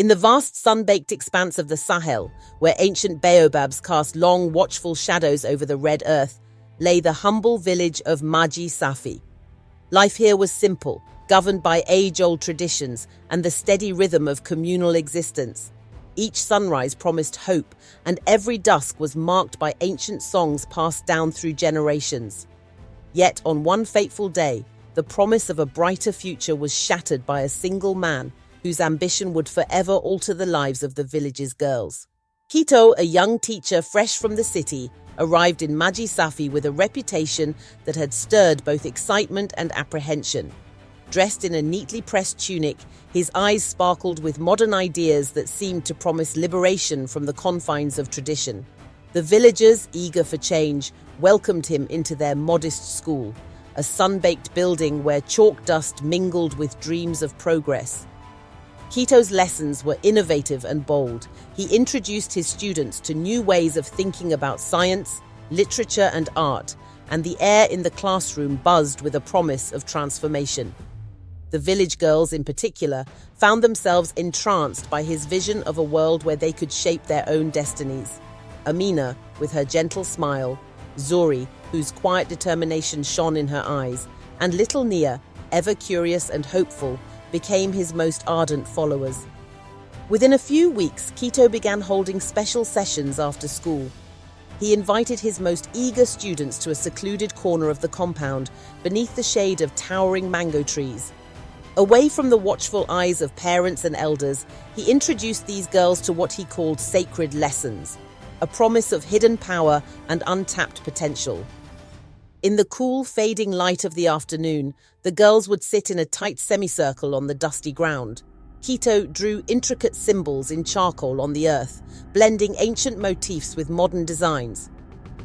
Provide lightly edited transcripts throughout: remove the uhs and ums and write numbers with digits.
In the vast sun-baked expanse of the Sahel, where ancient baobabs cast long, watchful shadows over the red earth, lay the humble village of Maji Safi. Life here was simple, governed by age-old traditions and the steady rhythm of communal existence. Each sunrise promised hope, and every dusk was marked by ancient songs passed down through generations. Yet, on one fateful day, the promise of a brighter future was shattered by a single man whose ambition would forever alter the lives of the village's girls. Kito, a young teacher fresh from the city, arrived in Maji Safi with a reputation that had stirred both excitement and apprehension. Dressed in a neatly pressed tunic, his eyes sparkled with modern ideas that seemed to promise liberation from the confines of tradition. The villagers, eager for change, welcomed him into their modest school, a sun-baked building where chalk dust mingled with dreams of progress. Kito's lessons were innovative and bold. He introduced his students to new ways of thinking about science, literature, and art, and the air in the classroom buzzed with a promise of transformation. The village girls, in particular, found themselves entranced by his vision of a world where they could shape their own destinies. Amina, with her gentle smile, Zuri, whose quiet determination shone in her eyes, and little Nia, ever curious and hopeful, became his most ardent followers. Within a few weeks, Kito began holding special sessions after school. He invited his most eager students to a secluded corner of the compound, beneath the shade of towering mango trees. Away from the watchful eyes of parents and elders, he introduced these girls to what he called sacred lessons, a promise of hidden power and untapped potential. In the cool, fading light of the afternoon, the girls would sit in a tight semicircle on the dusty ground. Kito drew intricate symbols in charcoal on the earth, blending ancient motifs with modern designs.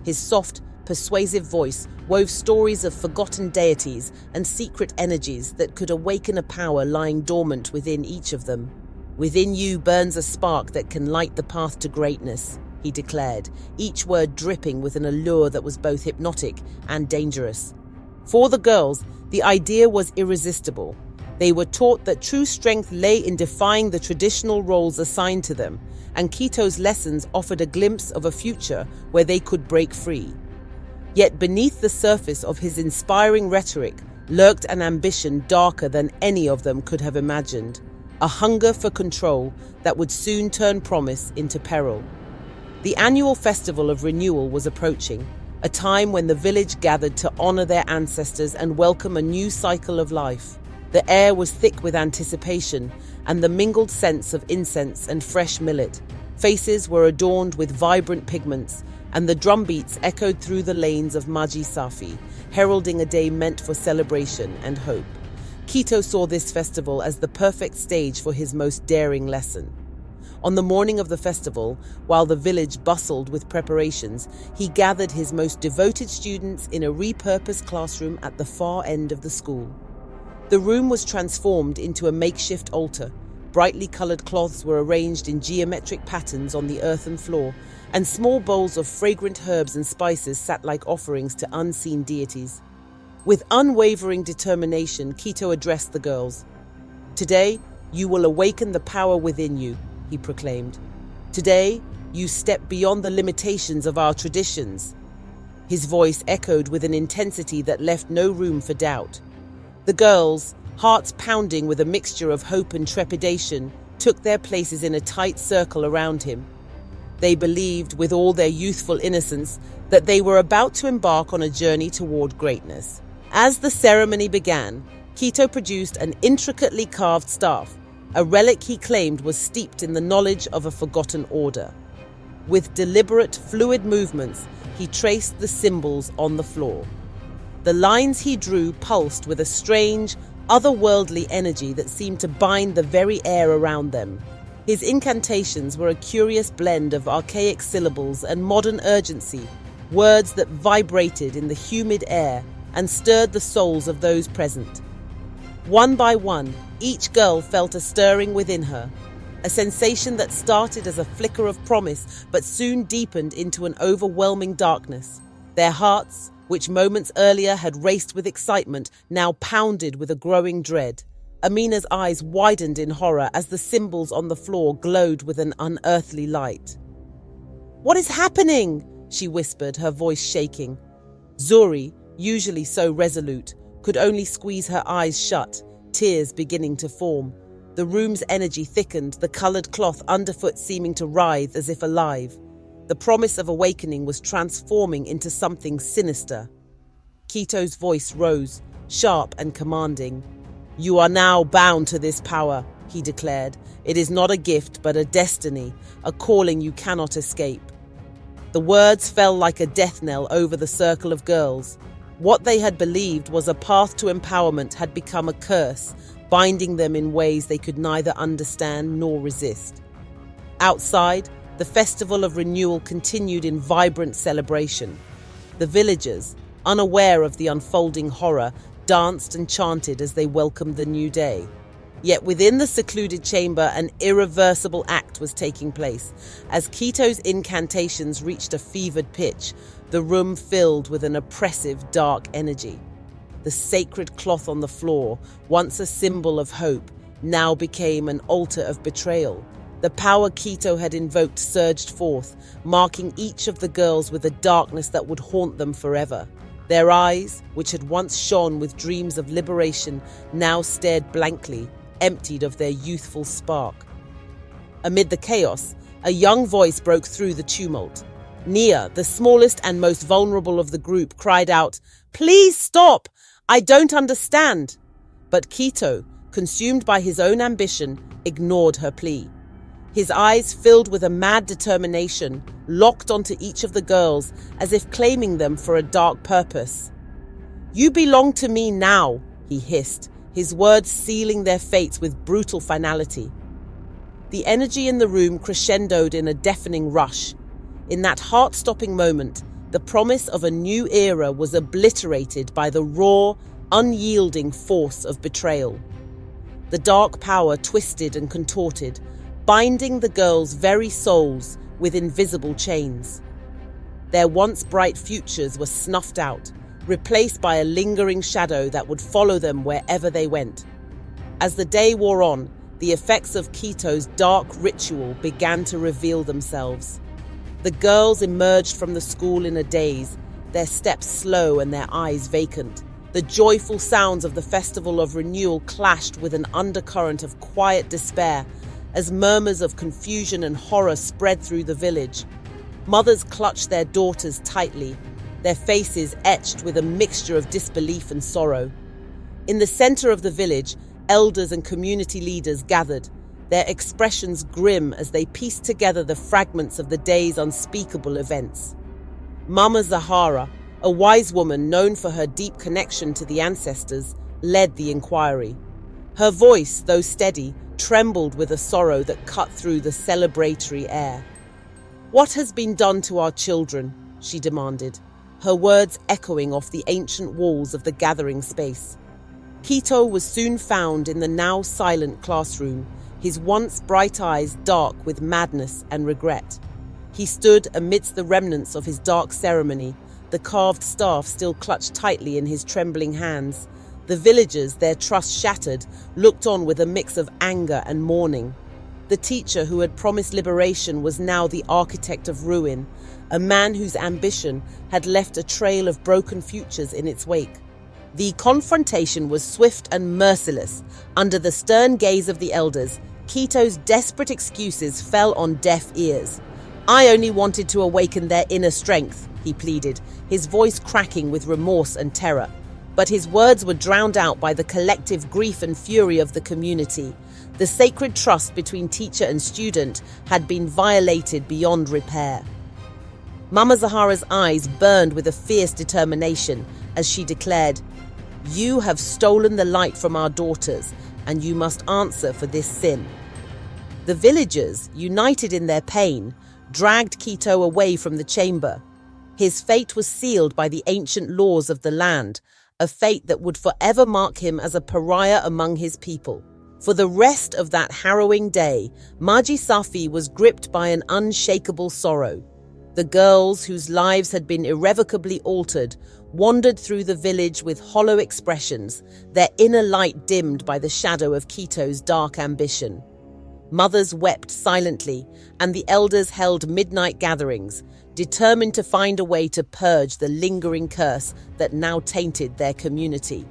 His soft, persuasive voice wove stories of forgotten deities and secret energies that could awaken a power lying dormant within each of them. "Within you burns a spark that can light the path to greatness," he declared, each word dripping with an allure that was both hypnotic and dangerous. For the girls, the idea was irresistible. They were taught that true strength lay in defying the traditional roles assigned to them, and Kito's lessons offered a glimpse of a future where they could break free. Yet beneath the surface of his inspiring rhetoric lurked an ambition darker than any of them could have imagined, a hunger for control that would soon turn promise into peril. The annual festival of renewal was approaching, a time when the village gathered to honor their ancestors and welcome a new cycle of life. The air was thick with anticipation and the mingled scents of incense and fresh millet. Faces were adorned with vibrant pigments, and the drumbeats echoed through the lanes of Maji Safi, heralding a day meant for celebration and hope. Kito saw this festival as the perfect stage for his most daring lesson. On the morning of the festival, while the village bustled with preparations, he gathered his most devoted students in a repurposed classroom at the far end of the school. The room was transformed into a makeshift altar. Brightly colored cloths were arranged in geometric patterns on the earthen floor, and small bowls of fragrant herbs and spices sat like offerings to unseen deities. With unwavering determination, Kito addressed the girls. "Today, you will awaken the power within you," he proclaimed. "Today, you step beyond the limitations of our traditions." His voice echoed with an intensity that left no room for doubt. The girls, hearts pounding with a mixture of hope and trepidation, took their places in a tight circle around him. They believed, with all their youthful innocence, that they were about to embark on a journey toward greatness. As the ceremony began, Kito produced an intricately carved staff, a relic he claimed was steeped in the knowledge of a forgotten order. With deliberate, fluid movements, he traced the symbols on the floor. The lines he drew pulsed with a strange, otherworldly energy that seemed to bind the very air around them. His incantations were a curious blend of archaic syllables and modern urgency, words that vibrated in the humid air and stirred the souls of those present. One by one, each girl felt a stirring within her, a sensation that started as a flicker of promise but soon deepened into an overwhelming darkness. Their hearts, which moments earlier had raced with excitement, now pounded with a growing dread. Amina's eyes widened in horror as the symbols on the floor glowed with an unearthly light. "What is happening?" she whispered, her voice shaking. Zuri, usually so resolute, could only squeeze her eyes shut, tears beginning to form. The room's energy thickened, the colored cloth underfoot seeming to writhe as if alive. The promise of awakening was transforming into something sinister. Kito's voice rose, sharp and commanding. "You are now bound to this power," he declared. "It is not a gift, but a destiny, a calling you cannot escape." The words fell like a death knell over the circle of girls. What they had believed was a path to empowerment had become a curse, binding them in ways they could neither understand nor resist. Outside, the festival of renewal continued in vibrant celebration. The villagers, unaware of the unfolding horror, danced and chanted as they welcomed the new day. Yet within the secluded chamber, an irreversible act was taking place. As Kito's incantations reached a fevered pitch, the room filled with an oppressive, dark energy. The sacred cloth on the floor, once a symbol of hope, now became an altar of betrayal. The power Kito had invoked surged forth, marking each of the girls with a darkness that would haunt them forever. Their eyes, which had once shone with dreams of liberation, now stared blankly, emptied of their youthful spark. Amid the chaos, a young voice broke through the tumult. Nia, the smallest and most vulnerable of the group, cried out, "Please stop! I don't understand!" But Kito, consumed by his own ambition, ignored her plea. His eyes filled with a mad determination, locked onto each of the girls as if claiming them for a dark purpose. "You belong to me now," he hissed, his words sealing their fates with brutal finality. The energy in the room crescendoed in a deafening rush. In that heart-stopping moment, the promise of a new era was obliterated by the raw, unyielding force of betrayal. The dark power twisted and contorted, binding the girls' very souls with invisible chains. Their once bright futures were snuffed out, replaced by a lingering shadow that would follow them wherever they went. As the day wore on, the effects of Kito's dark ritual began to reveal themselves. The girls emerged from the school in a daze, their steps slow and their eyes vacant. The joyful sounds of the festival of renewal clashed with an undercurrent of quiet despair as murmurs of confusion and horror spread through the village. Mothers clutched their daughters tightly, their faces etched with a mixture of disbelief and sorrow. In the center of the village, elders and community leaders gathered, their expressions grim as they pieced together the fragments of the day's unspeakable events. Mama Zahara, a wise woman known for her deep connection to the ancestors, led the inquiry. Her voice, though steady, trembled with a sorrow that cut through the celebratory air. "What has been done to our children?" she demanded, her words echoing off the ancient walls of the gathering space. Kito was soon found in the now silent classroom, his once bright eyes dark with madness and regret. He stood amidst the remnants of his dark ceremony, the carved staff still clutched tightly in his trembling hands. The villagers, their trust shattered, looked on with a mix of anger and mourning. The teacher who had promised liberation was now the architect of ruin, a man whose ambition had left a trail of broken futures in its wake. The confrontation was swift and merciless. Under the stern gaze of the elders, Kito's desperate excuses fell on deaf ears. "I only wanted to awaken their inner strength," he pleaded, his voice cracking with remorse and terror. But his words were drowned out by the collective grief and fury of the community. The sacred trust between teacher and student had been violated beyond repair. Mama Zahara's eyes burned with a fierce determination as she declared, "You have stolen the light from our daughters, and you must answer for this sin." The villagers, united in their pain, dragged Kito away from the chamber. His fate was sealed by the ancient laws of the land, a fate that would forever mark him as a pariah among his people. For the rest of that harrowing day, Maji Safi was gripped by an unshakable sorrow. The girls, whose lives had been irrevocably altered, wandered through the village with hollow expressions, their inner light dimmed by the shadow of Quito's dark ambition. Mothers wept silently, and the elders held midnight gatherings, determined to find a way to purge the lingering curse that now tainted their community.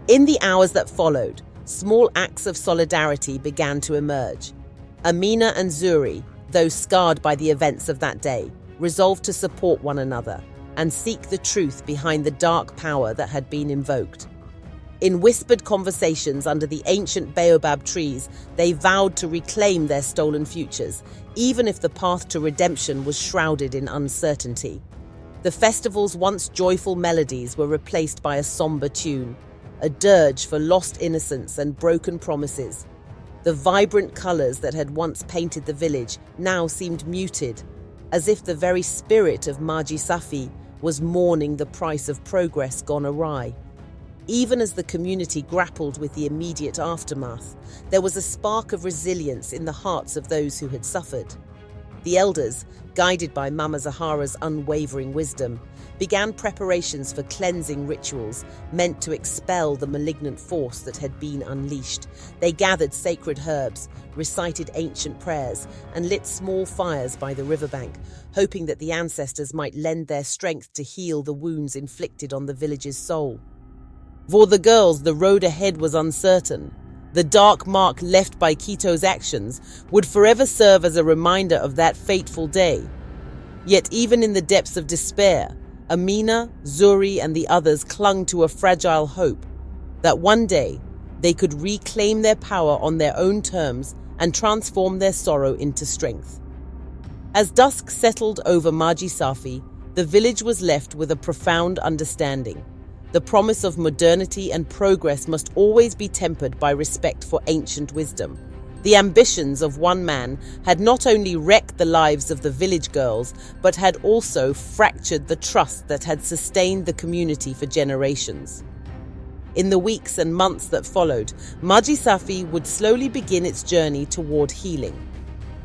In the hours that followed, small acts of solidarity began to emerge. Amina and Zuri, though scarred by the events of that day, resolved to support one another and seek the truth behind the dark power that had been invoked. In whispered conversations under the ancient baobab trees, they vowed to reclaim their stolen futures, even if the path to redemption was shrouded in uncertainty. The festival's once joyful melodies were replaced by a somber tune, a dirge for lost innocence and broken promises. The vibrant colors that had once painted the village now seemed muted, as if the very spirit of Maji Safi was mourning the price of progress gone awry. Even as the community grappled with the immediate aftermath, there was a spark of resilience in the hearts of those who had suffered. The elders, guided by Mama Zahara's unwavering wisdom, began preparations for cleansing rituals meant to expel the malignant force that had been unleashed. They gathered sacred herbs, recited ancient prayers, and lit small fires by the riverbank, hoping that the ancestors might lend their strength to heal the wounds inflicted on the village's soul. For the girls, the road ahead was uncertain. The dark mark left by Quito's actions would forever serve as a reminder of that fateful day. Yet even in the depths of despair, Amina, Zuri, and the others clung to a fragile hope that one day they could reclaim their power on their own terms and transform their sorrow into strength. As dusk settled over Maji Safi, the village was left with a profound understanding. The promise of modernity and progress must always be tempered by respect for ancient wisdom. The ambitions of one man had not only wrecked the lives of the village girls, but had also fractured the trust that had sustained the community for generations. In the weeks and months that followed, Maji Safi would slowly begin its journey toward healing.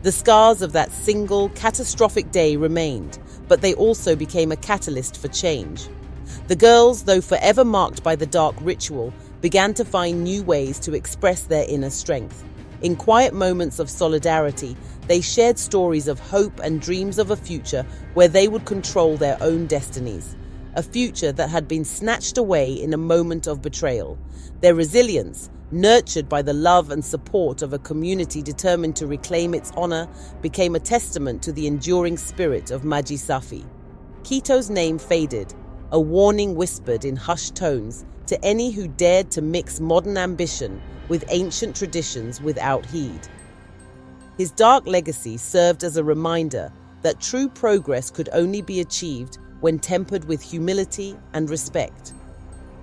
The scars of that single, catastrophic day remained, but they also became a catalyst for change. The girls, though forever marked by the dark ritual, began to find new ways to express their inner strength. In quiet moments of solidarity, they shared stories of hope and dreams of a future where they would control their own destinies. A future that had been snatched away in a moment of betrayal. Their resilience, nurtured by the love and support of a community determined to reclaim its honor, became a testament to the enduring spirit of Maji Safi. Quito's name faded, a warning whispered in hushed tones to any who dared to mix modern ambition with ancient traditions without heed. His dark legacy served as a reminder that true progress could only be achieved when tempered with humility and respect.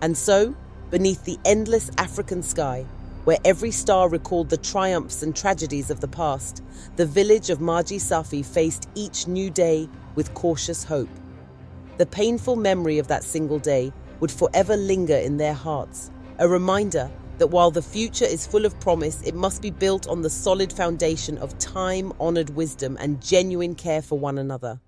And so, beneath the endless African sky, where every star recalled the triumphs and tragedies of the past, the village of Maji Safi faced each new day with cautious hope. The painful memory of that single day would forever linger in their hearts, a reminder that while the future is full of promise, it must be built on the solid foundation of time-honored wisdom and genuine care for one another.